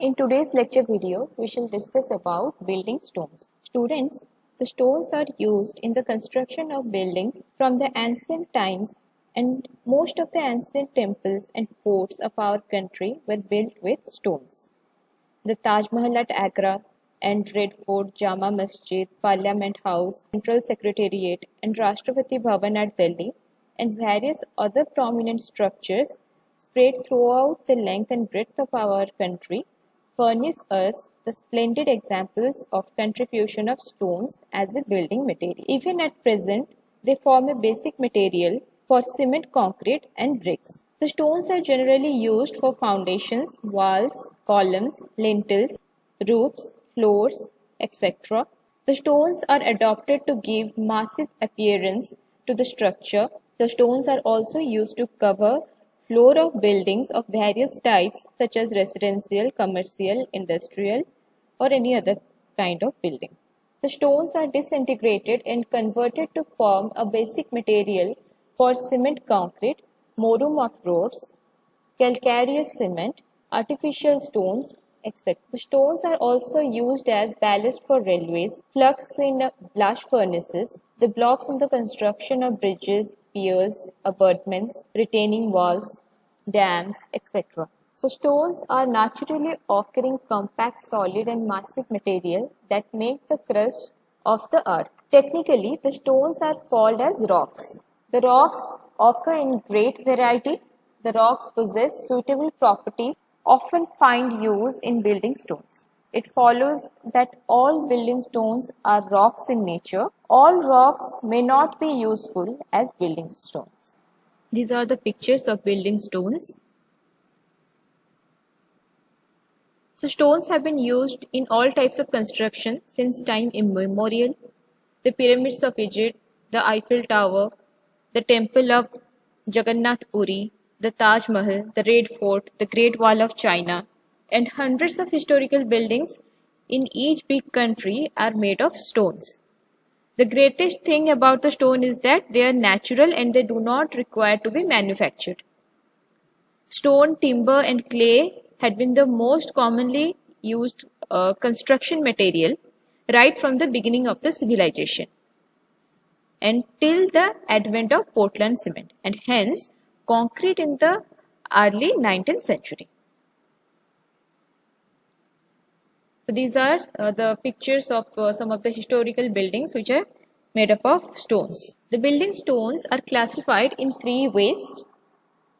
In today's lecture video, we shall discuss about building stones. Students, the stones are used in the construction of buildings from the ancient times, and most of the ancient temples and forts of our country were built with stones. The Taj Mahal at Agra and Red Fort, Jama Masjid, Parliament House, Central Secretariat, and Rashtrapati Bhavan at Delhi, and various other prominent structures spread throughout the length and breadth of our country furnish us the splendid examples of contribution of stones as a building material. Even at present, they form a basic material for cement, concrete, and bricks. The stones are generally used for foundations, walls, columns, lintels, roofs, floors, etc. The stones are adopted to give massive appearance to the structure. The stones are also used to cover floor of buildings of various types such as residential, commercial, industrial, or any other kind of building. The stones are disintegrated and converted to form a basic material for cement, concrete, morum of roads, calcareous cement, artificial stones, etc. The stones are also used as ballast for railways, flux in blast furnaces, the blocks in the construction of bridges, piers, abutments, retaining walls, dams, etc. So stones are naturally occurring compact, solid and massive material that make the crust of the earth. Technically, the stones are called as rocks. The rocks occur in great variety. The rocks possess suitable properties, often find use in building stones. It follows that all building stones are rocks in nature. All rocks may not be useful as building stones. These are the pictures of building stones. So stones have been used in all types of construction since time immemorial. The pyramids of Egypt, the Eiffel Tower, the temple of Jagannath Puri, the Taj Mahal, the Red Fort, the Great Wall of China, and hundreds of historical buildings in each big country are made of stones. The greatest thing about the stone is that they are natural and they do not require to be manufactured. Stone, timber, and clay had been the most commonly used construction material right from the beginning of the civilization and till the advent of Portland cement, and hence concrete in the early 19th century. So these are the pictures of some of the historical buildings which are made up of stones. The building stones are classified in three ways.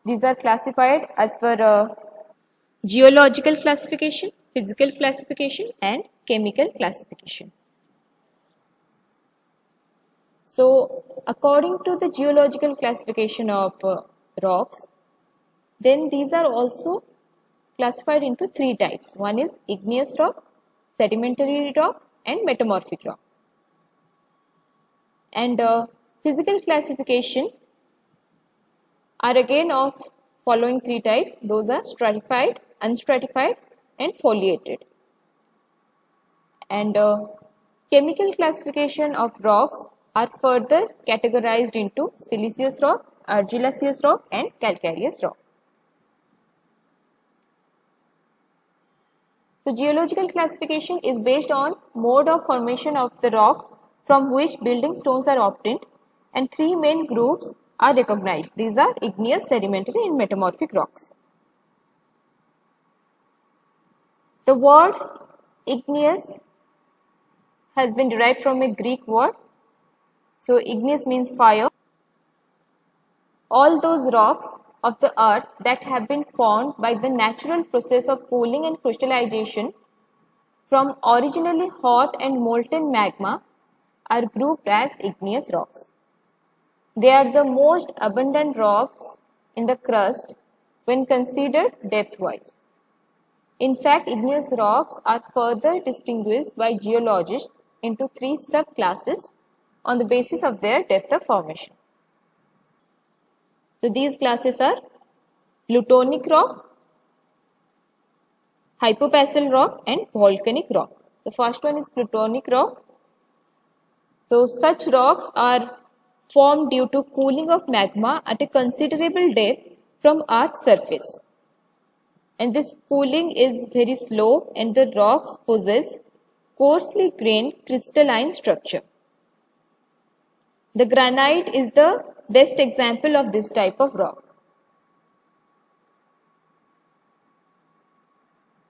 These are classified as per geological classification, physical classification, and chemical classification. So according to the geological classification of rocks, then these are also classified into three types. One is igneous rock, sedimentary rock, and metamorphic rock. And physical classification are again of following three types. Those are stratified, unstratified, and foliated. And chemical classification of rocks are further categorized into siliceous rock, argillaceous rock, and calcareous rock. So geological classification is based on mode of formation of the rock from which building stones are obtained, and three main groups are recognized. These are igneous, sedimentary, and metamorphic rocks. The word igneous has been derived from a Greek word. So igneous means fire. All those rocks of the earth that have been formed by the natural process of cooling and crystallization from originally hot and molten magma are grouped as igneous rocks. They are the most abundant rocks in the crust when considered depth-wise. In fact, igneous rocks are further distinguished by geologists into three subclasses on the basis of their depth of formation. So these classes are plutonic rock, hypopacil rock, and volcanic rock. The first one is plutonic rock. So such rocks are formed due to cooling of magma at a considerable depth from Earth's surface. and this cooling is very slow and the rocks possess coarsely grained crystalline structure. The granite is the best example of this type of rock.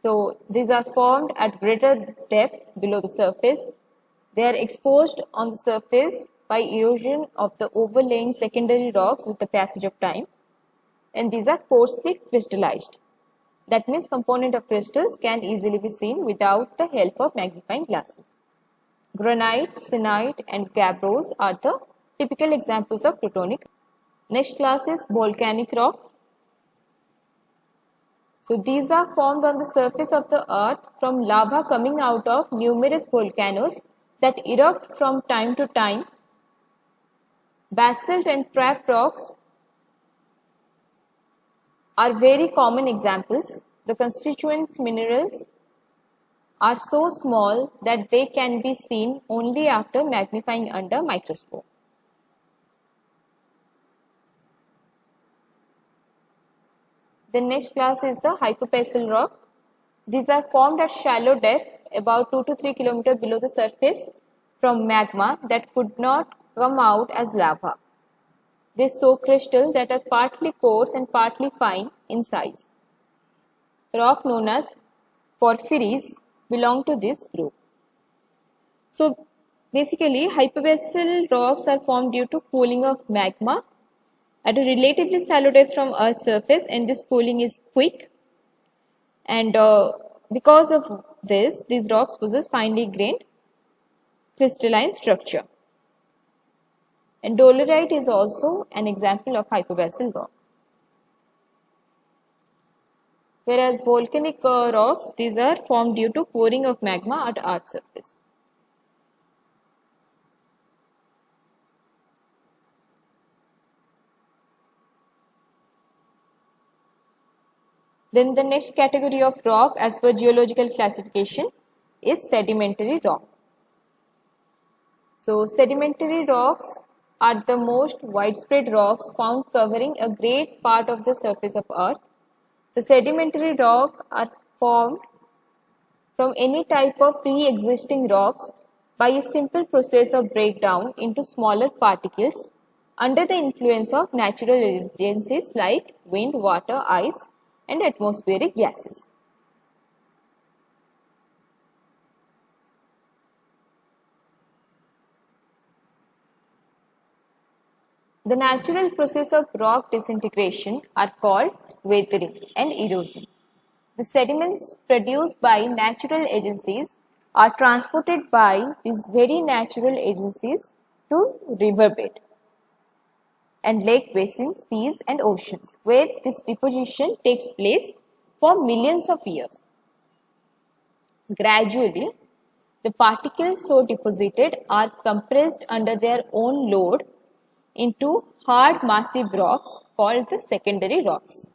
So these are formed at greater depth below the surface. They are exposed on the surface by erosion of the overlaying secondary rocks with the passage of time, and these are coarsely crystallized. That means component of crystals can easily be seen without the help of magnifying glasses. Granite, syenite and gabbros are the typical examples of plutonic. Next class is volcanic rock. So these are formed on the surface of the earth from lava coming out of numerous volcanoes that erupt from time to time. Basalt and trap rocks are very common examples. The constituent minerals are so small that they can be seen only after magnifying under microscope. The next class is the hypobasal rock. These are formed at shallow depth about 2 to 3 km below the surface from magma that could not come out as lava. They show crystals that are partly coarse and partly fine in size. Rock known as porphyries belong to this group. So basically hypobasal rocks are formed due to cooling of magma at a relatively shallow depth from Earth's surface, and this cooling is quick, and because of this, these rocks possess finely grained crystalline structure. And dolerite is also an example of hypobasal rock. Whereas volcanic rocks, these are formed due to pouring of magma at Earth's surface. Then the next category of rock as per geological classification is sedimentary rock. So sedimentary rocks are the most widespread rocks found covering a great part of the surface of Earth. The sedimentary rocks are formed from any type of pre-existing rocks by a simple process of breakdown into smaller particles under the influence of natural agencies like wind, water, ice, and atmospheric gases. The natural process of rock disintegration are called weathering and erosion. The sediments produced by natural agencies are transported by these very natural agencies to riverbed and lake basins, seas and oceans, where this deposition takes place for millions of years. Gradually, the particles so deposited are compressed under their own load into hard massive rocks called the secondary rocks.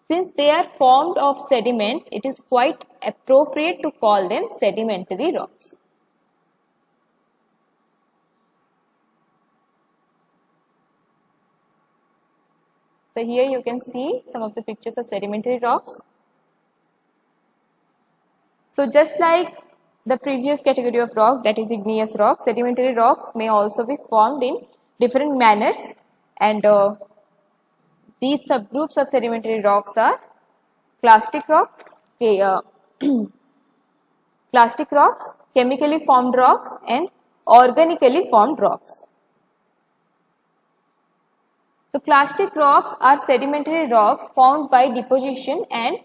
Since they are formed of sediments, it is quite appropriate to call them sedimentary rocks. So here you can see some of the pictures of sedimentary rocks. So just like the previous category of rock, that is igneous rock, sedimentary rocks may also be formed in different manners, and these subgroups of sedimentary rocks are clastic rock, clastic rocks, chemically formed rocks and organically formed rocks. So clastic rocks are sedimentary rocks formed by deposition and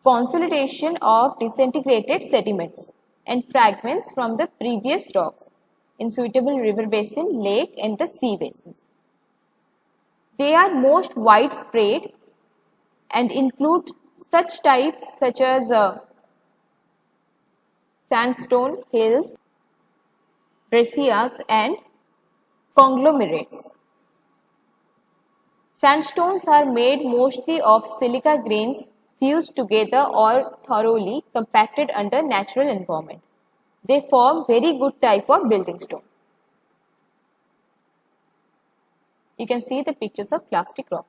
consolidation of disintegrated sediments and fragments from the previous rocks in suitable river basin, lake and the sea basins. They are most widespread and include such types such as sandstone, hills, breccias and conglomerates. Sandstones are made mostly of silica grains fused together or thoroughly compacted under natural environment. They form very good type of building stone. You can see the pictures of clastic rock.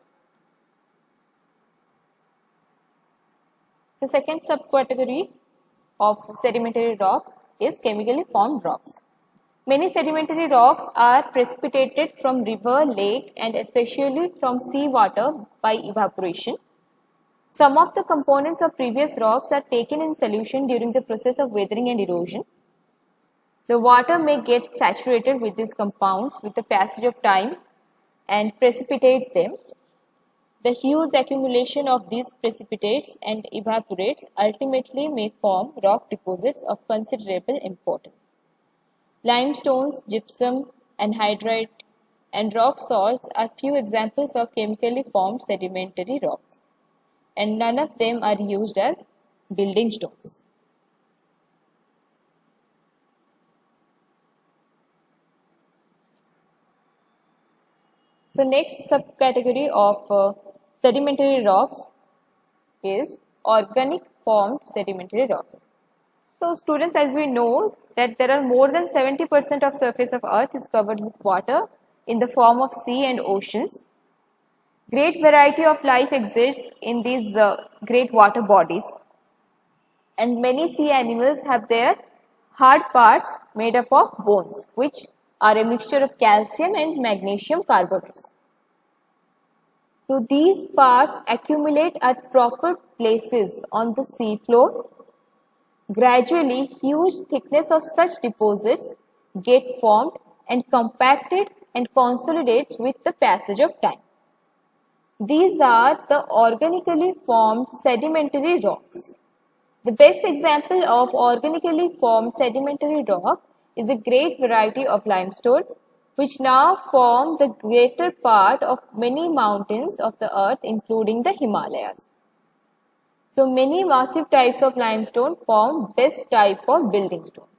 The second subcategory of sedimentary rock is chemically formed rocks. Many sedimentary rocks are precipitated from river, lake, and especially from seawater by evaporation. Some of the components of previous rocks are taken in solution during the process of weathering and erosion. The water may get saturated with these compounds with the passage of time and precipitate them. The huge accumulation of these precipitates and evaporates ultimately may form rock deposits of considerable importance. Limestones, gypsum, anhydrite, and rock salts are few examples of chemically formed sedimentary rocks, and none of them are used as building stones. So next subcategory of sedimentary rocks is organic formed sedimentary rocks. So students, as we know that there are more than 70% of surface of earth is covered with water in the form of sea and oceans. Great variety of life exists in these great water bodies, and many sea animals have their hard parts made up of bones, which are a mixture of calcium and magnesium carbonates. So these parts accumulate at proper places on the sea floor. Gradually, huge thickness of such deposits get formed and compacted and consolidates with the passage of time. These are the organically formed sedimentary rocks. The best example of organically formed sedimentary rock is a great variety of limestone, which now form the greater part of many mountains of the earth, including the Himalayas. So many massive types of limestone form best type of building stones.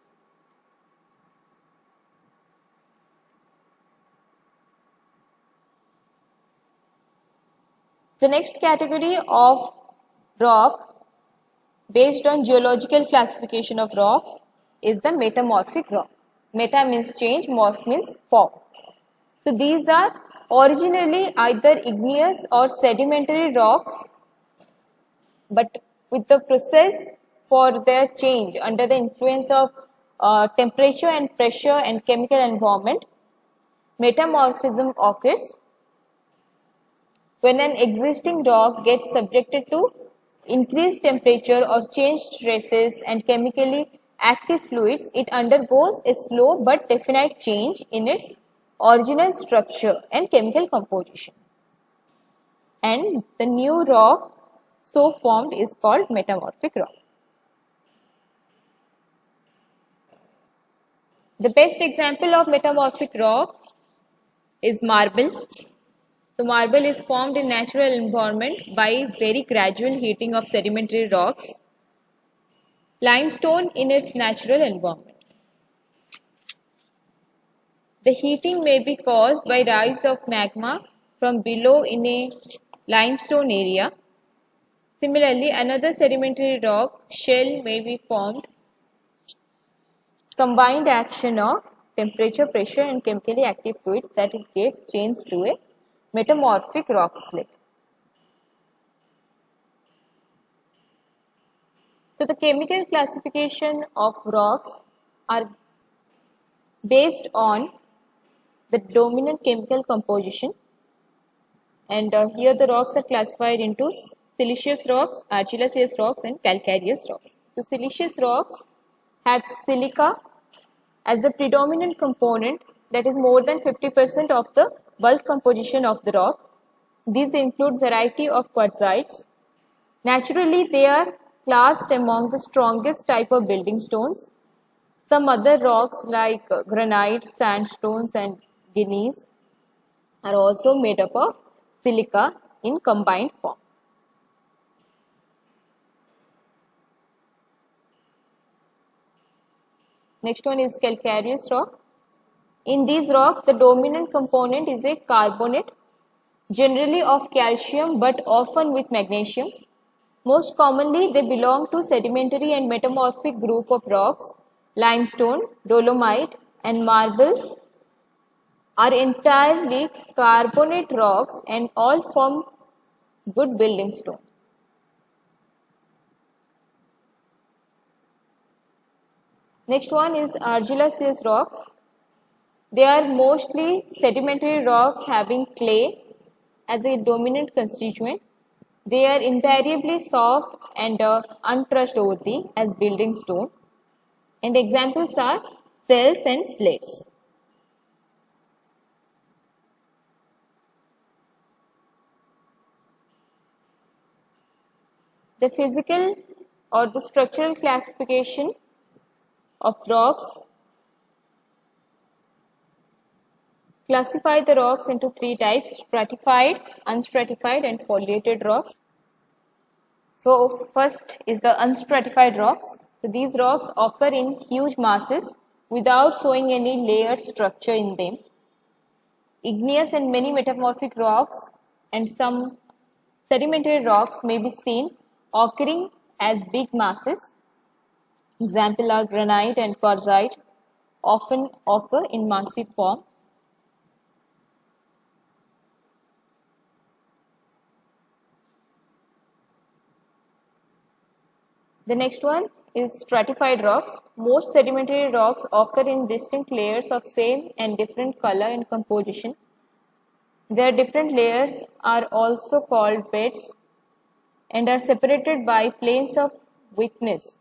The next category of rock based on geological classification of rocks is the metamorphic rock. Meta means change, morph means form. So these are originally either igneous or sedimentary rocks, but with the process for their change under the influence of temperature and pressure and chemical environment, metamorphism occurs. When an existing rock gets subjected to increased temperature or changed stresses and chemically active fluids, it undergoes a slow but definite change in its original structure and chemical composition. And the new rock so formed is called metamorphic rock. The best example of metamorphic rock is marble. So marble is formed in natural environment by very gradual heating of sedimentary rocks. Limestone in its natural environment. The heating may be caused by rise of magma from below in a limestone area. Similarly, another sedimentary rock shell may be formed combined action of temperature, pressure and chemically active fluids that it gets changed to a metamorphic rock slate. So the chemical classification of rocks are based on the dominant chemical composition, and here the rocks are classified into siliceous rocks, argillaceous rocks and calcareous rocks. So siliceous rocks have silica as the predominant component, that is more than 50% of the bulk composition of the rock. These include variety of quartzites. Naturally, they are classed among the strongest type of building stones. Some other rocks like granite, sandstones and gneiss are also made up of silica in combined form. Next one is calcareous rock. In these rocks, the dominant component is a carbonate, generally of calcium but often with magnesium. Most commonly, they belong to sedimentary and metamorphic group of rocks. Limestone, dolomite and marbles are entirely carbonate rocks and all form good building stone. Next one is argillaceous rocks. They are mostly sedimentary rocks having clay as a dominant constituent. They are invariably soft and untrustworthy as building stone. And examples are cells and slates. The physical or the structural classification of rocks classify the rocks into three types: stratified, unstratified, and foliated rocks. So first is the unstratified rocks. So these rocks occur in huge masses without showing any layered structure in them. Igneous and many metamorphic rocks and some sedimentary rocks may be seen occurring as big masses. Example are granite and quartzite, often occur in massive form. The next one is stratified rocks. Most sedimentary rocks occur in distinct layers of same and different color and composition. Their different layers are also called beds and are separated by planes of weakness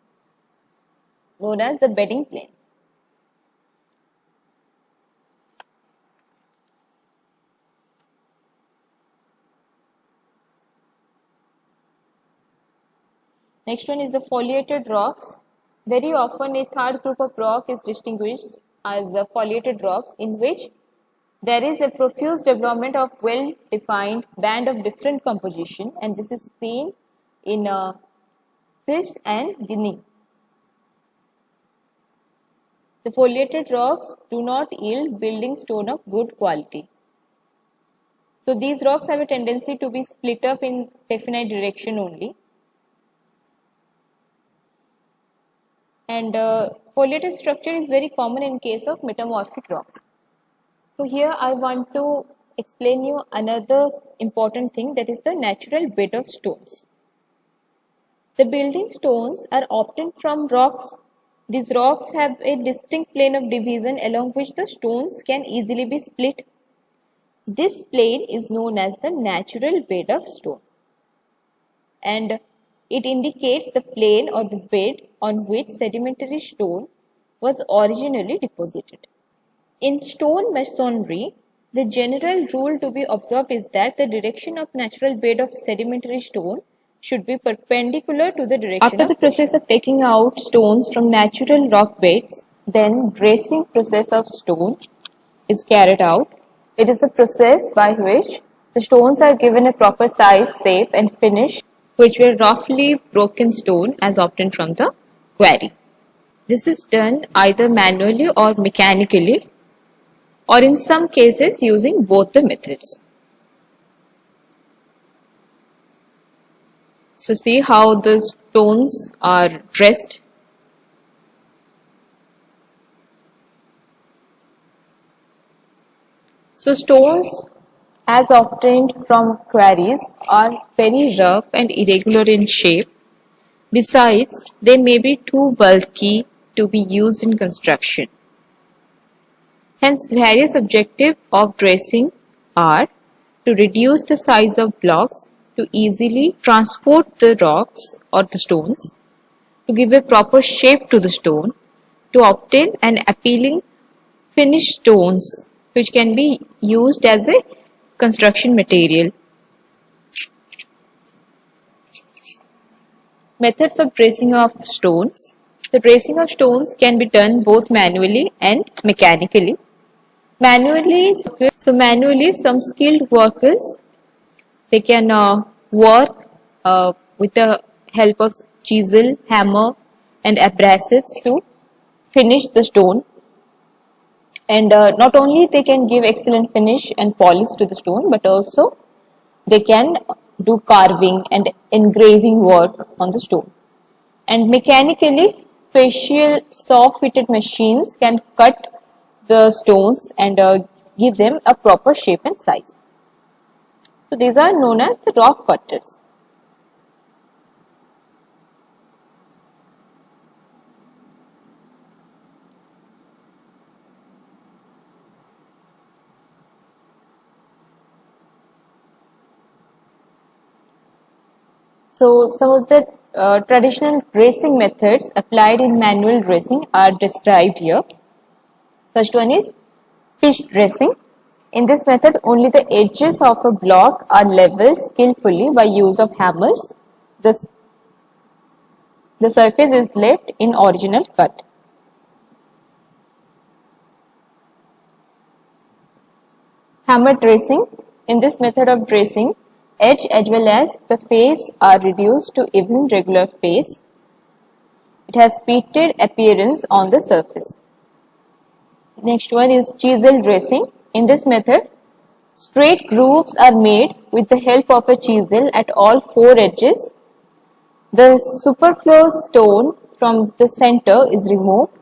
known as the bedding planes. Next one is the foliated rocks. Very often a third group of rock is distinguished as foliated rocks, in which there is a profuse development of well-defined band of different composition, and this is seen in schist and gneiss. The foliated rocks do not yield building stone of good quality. So these rocks have a tendency to be split up in definite direction only. And foliated structure is very common in case of metamorphic rocks. So here I want to explain you another important thing, that is the natural bed of stones. The building stones are obtained from rocks. These rocks have a distinct plane of division along which the stones can easily be split. This plane is known as the natural bed of stone, and it indicates the plane or the bed on which sedimentary stone was originally deposited. In stone masonry, the general rule to be observed is that the direction of natural bed of sedimentary stone should be perpendicular to the direction. After the process of taking out stones from natural rock beds, then dressing process of stone is carried out. It is the process by which the stones are given a proper size, shape, and finish, which were roughly broken stone as obtained from the quarry. This is done either manually or mechanically, or in some cases using both the methods. So see how the stones are dressed. So stones as obtained from quarries are very rough and irregular in shape. Besides, they may be too bulky to be used in construction. Hence, various objectives of dressing are to reduce the size of blocks, to easily transport the rocks or the stones, to give a proper shape to the stone, to obtain an appealing finished stones which can be used as a construction material. Methods of dressing of stones. The dressing of stones can be done both manually and mechanically. Manually, some skilled workers, they can work with the help of chisel, hammer, and abrasives to finish the stone. And not only they can give excellent finish and polish to the stone, but also they can do carving and engraving work on the stone. And mechanically, special saw-fitted machines can cut the stones and give them a proper shape and size. So these are known as the rock cutters. So some of the traditional dressing methods applied in manual dressing are described here. First one is fish dressing. In this method, only the edges of a block are leveled skillfully by use of hammers. The surface is left in original cut. Hammer dressing. In this method of dressing, edge as well as the face are reduced to even regular face. It has peated appearance on the surface. Next one is chisel dressing. In this method, straight grooves are made with the help of a chisel at all four edges. The superfluous stone from the center is removed.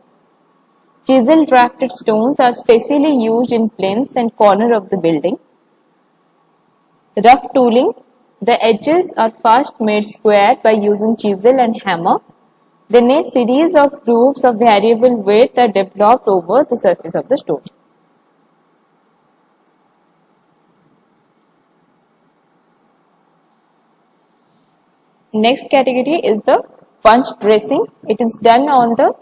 Chisel drafted stones are specially used in plinths and corner of the building. Rough tooling. The edges are first made square by using chisel and hammer. Then a series of grooves of variable width are developed over the surface of the stone. Next category is the punch dressing. It is done on the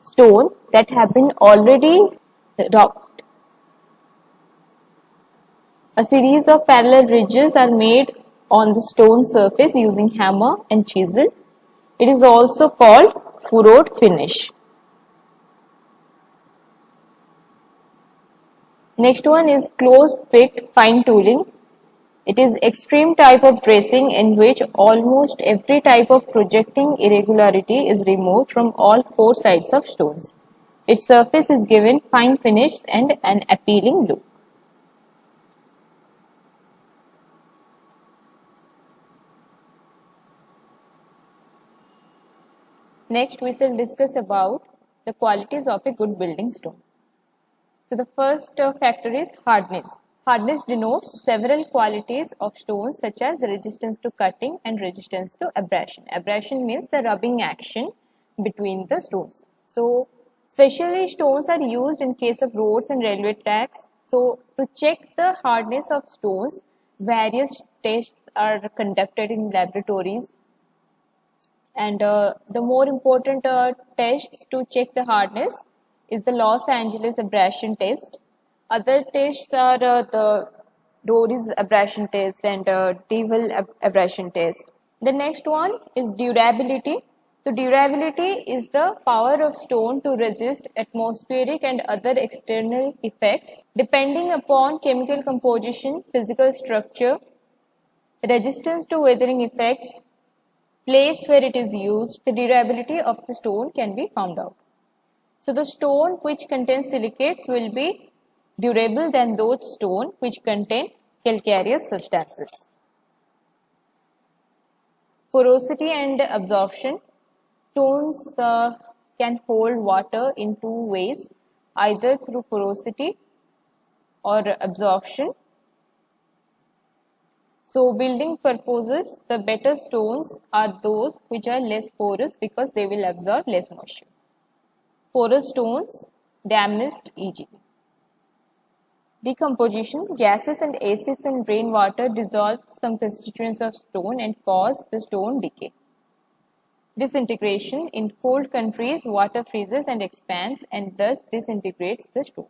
stone that have been already roughed. A series of parallel ridges are made on the stone surface using hammer and chisel. It is also called furrowed finish. Next one is close-picked fine tooling. It is extreme type of dressing in which almost every type of projecting irregularity is removed from all four sides of stones. Its surface is given fine finish and an appealing look. Next, we shall discuss about the qualities of a good building stone. So the first factor is hardness. Hardness denotes several qualities of stones such as resistance to cutting and resistance to abrasion. Abrasion means the rubbing action between the stones. So specially stones are used in case of roads and railway tracks. So to check the hardness of stones, various tests are conducted in laboratories. And the more important tests to check the hardness is the Los Angeles abrasion test. Other tests are the Doris abrasion test and Devil abrasion test. The next one is durability. So durability is the power of stone to resist atmospheric and other external effects depending upon chemical composition, physical structure, resistance to weathering effects, place where it is used, the durability of the stone can be found out. So the stone which contains silicates will be durable than those stone which contain calcareous substances. Porosity and absorption. Stones can hold water in two ways, either through porosity or absorption. So building purposes, the better stones are those which are less porous because they will absorb less moisture. Porous stones damaged easily. Decomposition. Gases and acids in rainwater dissolve some constituents of stone and cause the stone decay. Disintegration. In cold countries, water freezes and expands and thus disintegrates the stone.